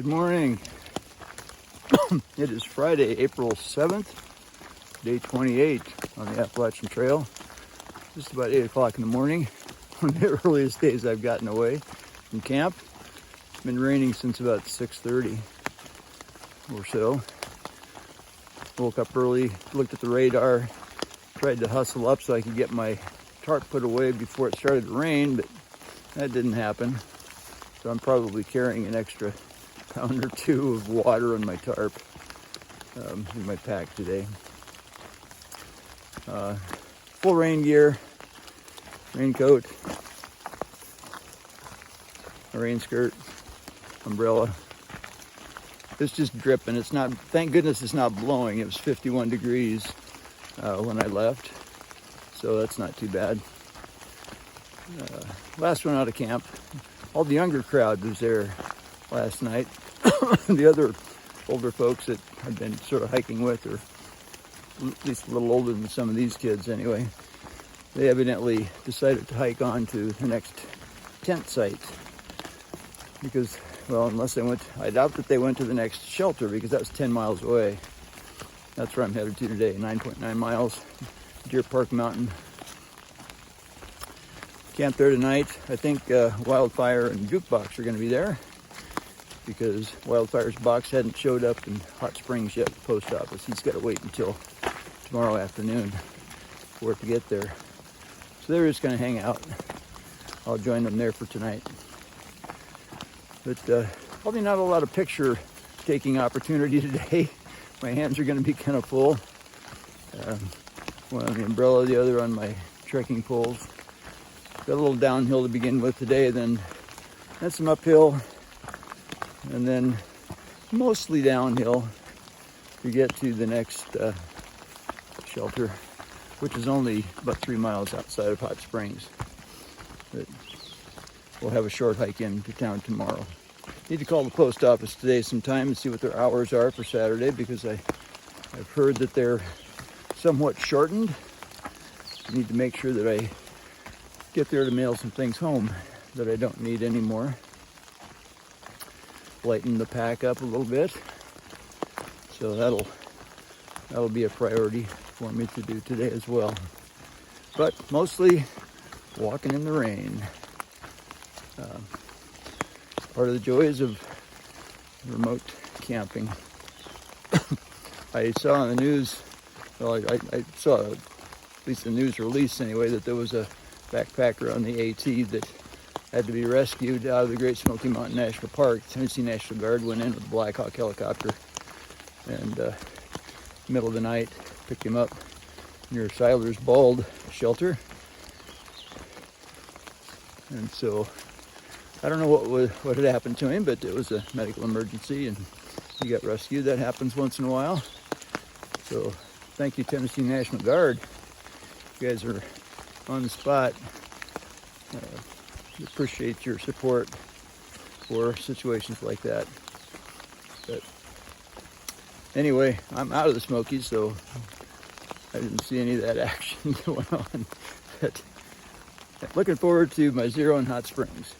morning. It is Friday, April 7th, day 28 on the Appalachian Trail. Just about 8 o'clock in the morning, one of the earliest days I've gotten away from camp. It's been raining since about 6:30 or so. Woke up early, looked at the radar, tried to hustle up so I could get my tarp put away before it started to rain, but that didn't happen. So I'm probably carrying an extra pound or two of water on my tarp in my pack today. Full rain gear, raincoat, a rain skirt, umbrella. It's just dripping. It's not, thank goodness it's not blowing. It was 51 degrees when I left, so that's not too bad. Last one out of camp. All the younger crowd was there last night. The other older folks that I've been sort of hiking with, or at least a little older than some of these kids anyway, they evidently decided to hike on to the next tent site. Because, well, unless they went, I doubt that they went to the next shelter because that was 10 miles away. That's where I'm headed to today, 9.9 miles, Deer Park Mountain. Camp there tonight. I think Wildfire and Jukebox are going to be there because Wildfire's box hadn't showed up in Hot Springs yet at the post office. He's got to wait until tomorrow afternoon for it to get there. So they're just going to hang out. I'll join them there for tonight. But probably not a lot of picture taking opportunity today. My hands are going to be kind of full. One on the umbrella, the other on my trekking poles. Got a little downhill to begin with today, then some uphill, and then mostly downhill to get to the next shelter, which is only about 3 miles outside of Hot Springs. But we'll have a short hike into town tomorrow. Need to call the post office today sometime and see what their hours are for Saturday, because I've heard that they're somewhat shortened. I need to make sure that I get there to mail some things home that I don't need anymore. Lighten the pack up a little bit. So that'll be a priority for me to do today as well. But mostly walking in the rain. Part of the joys of remote camping. I saw on the news, well, I saw at least the news release anyway, that there was a backpacker on the AT that had to be rescued out of the Great Smoky Mountain National Park. Tennessee National Guard went in with a Black Hawk helicopter and middle of the night picked him up near Siler's Bald shelter. And so I don't know what had happened to him, but it was a medical emergency and he got rescued. That happens once in a while. So thank you, Tennessee National Guard. You guys are on the spot. Appreciate your support for situations like that. But anyway, I'm out of the Smokies, so I didn't see any of that action going on. But looking forward to my zero in Hot Springs.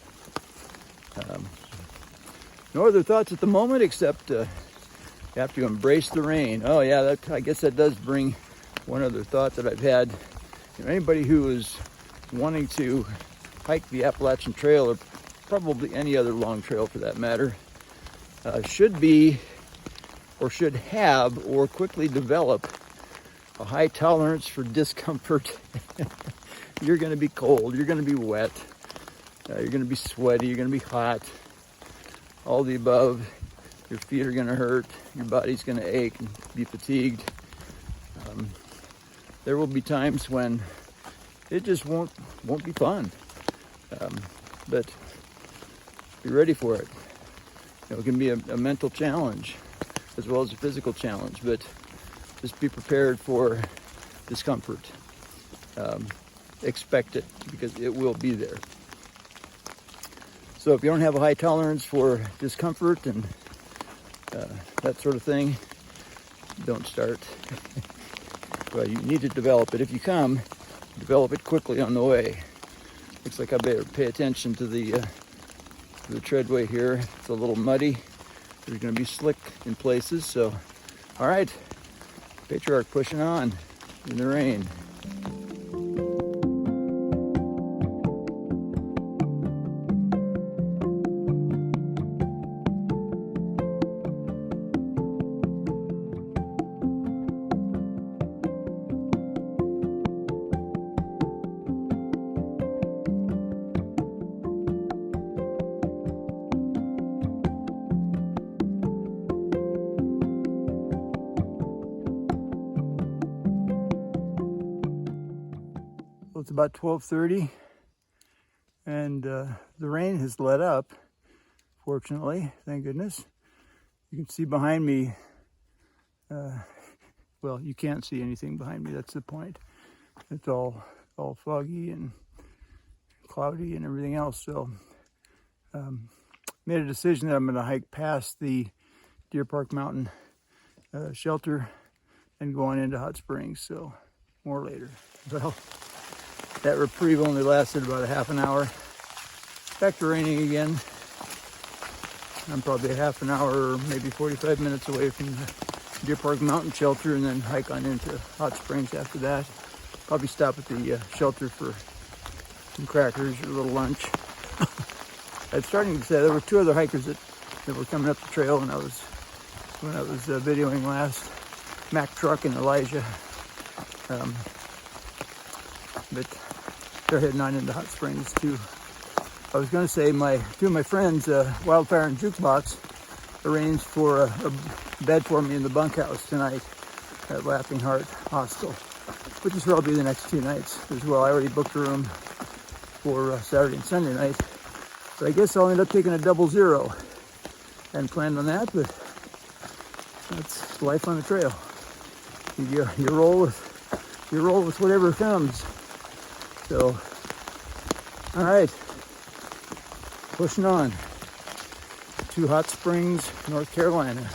No other thoughts at the moment except you have to embrace the rain. Oh yeah, I guess that does bring one other thought that I've had. Anybody who is wanting to hike the Appalachian Trail, or probably any other long trail for that matter, should be, or should have, or quickly develop a high tolerance for discomfort. You're going to be cold, you're going to be wet, you're going to be sweaty, you're going to be hot, all the above. Your feet are going to hurt, your body's going to ache and be fatigued. There will be times when it just won't be fun, but be ready for it. It can be a mental challenge as well as a physical challenge, but just be prepared for discomfort. Expect it, because it will be there. So if you don't have a high tolerance for discomfort and that sort of thing, don't start. Well, you need to develop it. If you come, develop it quickly on the way. Looks like I better pay attention to the treadway here. It's a little muddy. There's going to be slick in places. So, all right, Patriarch pushing on in the rain. So it's about 12:30, and the rain has let up, fortunately, thank goodness. You can see behind me, well, you can't see anything behind me, that's the point. It's all foggy and cloudy and everything else, so made a decision that I'm going to hike past the Deer Park Mountain shelter and go on into Hot Springs, so more later. Well, that reprieve only lasted about a half an hour. Back to raining again. I'm probably a half an hour or maybe 45 minutes away from the Deer Park Mountain shelter, and then hike on into Hot Springs after that. Probably stop at the shelter for some crackers or a little lunch. I was starting to say there were two other hikers that were coming up the trail when I was videoing last. Mac Truck and Elijah. But they're heading on into Hot Springs too. I was going to say two of my friends, Wildfire and Jukebox, arranged for a bed for me in the bunkhouse tonight at Laughing Heart Hostel, which is where I'll be the next 2 nights as well. I already booked a room for Saturday and Sunday night, so I guess I'll end up taking a 00. Hadn't planned on that, but that's life on the trail. You roll with whatever comes. So, all right, pushing on to Hot Springs, North Carolina.